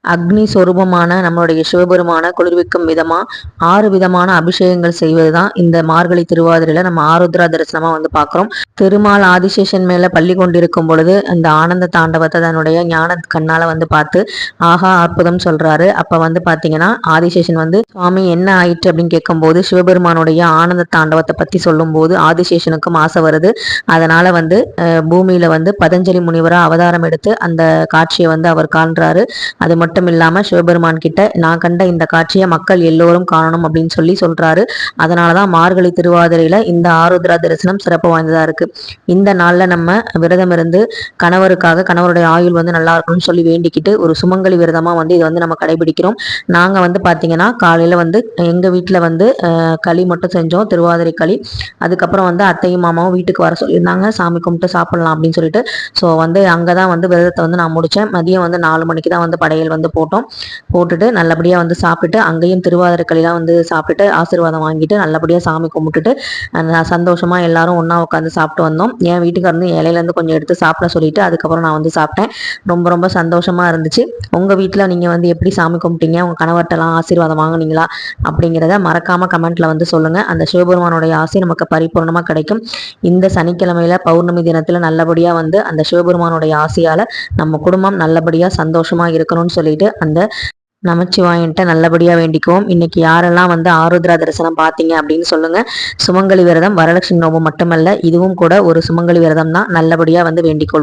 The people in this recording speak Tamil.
அக்னி சொரூபமான நம்மளுடைய சிவபெருமான குளிர்விக்கும் விதமா 6 விதமான அபிஷேகங்கள் செய்வதுதான் இந்த மார்கழி திருவாதிரையில நம்ம ஆருத்ரா தரிசனமா வந்து பாக்குறோம். திருமால் ஆதிசேஷன் மேல பள்ளி கொண்டிருக்கும் பொழுது அந்த ஆனந்த தாண்டவத்தை தன்னுடைய ஞான கண்ணால வந்து பார்த்து ஆஹா அற்புதம் சொல்றாரு. அப்ப வந்து பாத்தீங்கன்னா ஆதிசேஷன் வந்து சுவாமி என்ன ஆயிற்று அப்படின்னு கேட்கும் போது சிவபெருமானுடைய ஆனந்த தாண்டவத்தை பத்தி சொல்லும் போது ஆதிசேஷனுக்கும் ஆசை வருது. அதனால வந்து பூமியில வந்து பதஞ்சலி முனிவரா அவதாரம் எடுத்து அந்த காட்சியை வந்து அவர் காண்றாரு. அது மட்டும் இல்லாம சிவபெருமான் கிட்ட நான் கண்ட இந்த காட்சியை மக்கள் எல்லோரும் காணணும் அப்படின்னு சொல்றாரு. அதனாலதான் மார்கழி திருவாதிரையில இந்த ஆருத்ரா தரிசனம் சிறப்பு வாய்ந்ததா இருக்கு. இந்த நாள்ல நம்ம விரதம் இருந்து கணவருக்காக கணவருடைய ஆயுள் வந்து நல்லா இருக்கணும்னு சொல்லி வேண்டிக்கிட்டு ஒரு சுமங்கலி விரதமா வந்து இதை வந்து நம்ம கடைபிடிக்கிறோம். நாங்க வந்து பாத்தீங்கன்னா காலையில வந்து எங்க வீட்டுல வந்து களி மட்டும் செஞ்சோம், திருவாதிரை களி. அதுக்கப்புறம் வந்து அத்தையும் மாமாவும் வீட்டுக்கு வர சொல்லியிருந்தாங்க, சாமி கும்பிட்டு சாப்பிடலாம் அப்படின்னு சொல்லிட்டு. ஸோ வந்து அங்கதான் வந்து விரதத்தை வந்து நான் முடிச்சேன். மதியம் வந்து 4 மணிக்கு தான் வந்து படையல் வந்து போட்டுட்டு நல்லபடியா வந்து சாப்பிட்டுட்டு அங்கேயும் திருவாதிரை களிலாம் வந்து சாப்பிட்டுட்டு ஆசீர்வாதம் வாங்கிட்டு நல்லபடியா சாமி கும்பிட்டுட்டு சந்தோஷமா எல்லாரும் ஒண்ணா உட்காந்து சாப்பிட்டு வந்தோம். என் வீட்டுக்கார இருந்து இலையில இருந்து கொஞ்சம் எடுத்து சாப்பிட சொல்லிட்டு அதுக்கப்புறம் நான் வந்து சாப்பிட்டேன். ரொம்ப ரொம்ப சந்தோஷமா இருந்துச்சு. உங்க வீட்டுல நீங்க வந்து எப்படி சாமி கும்பிட்டீங்க, உங்க கணவர்கிட்டலாம் ஆசீர்வாதம் வாங்கினீங்களா அப்படிங்கிறத மறக்காம கமெண்ட்ல வந்து சொல்லுங்க. அந்த சிவபெருமானுடைய ஆசை நமக்கு பரிபூர்ணமா கிடைக்கும். இந்த சனிக்கிழமையில பௌர்ணமி தினத்துல நல்லபடியா வந்து அந்த சிவபெருமானுடைய ஆசையால நம்ம குடும்பம் நல்லபடியா சந்தோஷமா இருக்கணும்னு சொல்லிட்டு அந்த நமச்சிவாயன்ட்ட நல்லபடியா வேண்டிக்குவோம். இன்னைக்கு யாரெல்லாம் வந்து ஆருத்ரா தரிசனம் பார்த்தீங்க அப்படின்னு சொல்லுங்க. சுமங்கலி விரதம் வரலட்சுமி நோம்பு மட்டுமல்ல, இதுவும் கூட ஒரு சுமங்கலி விரதம் தான். நல்லபடியா வந்து வேண்டிக்கொள்வோம்.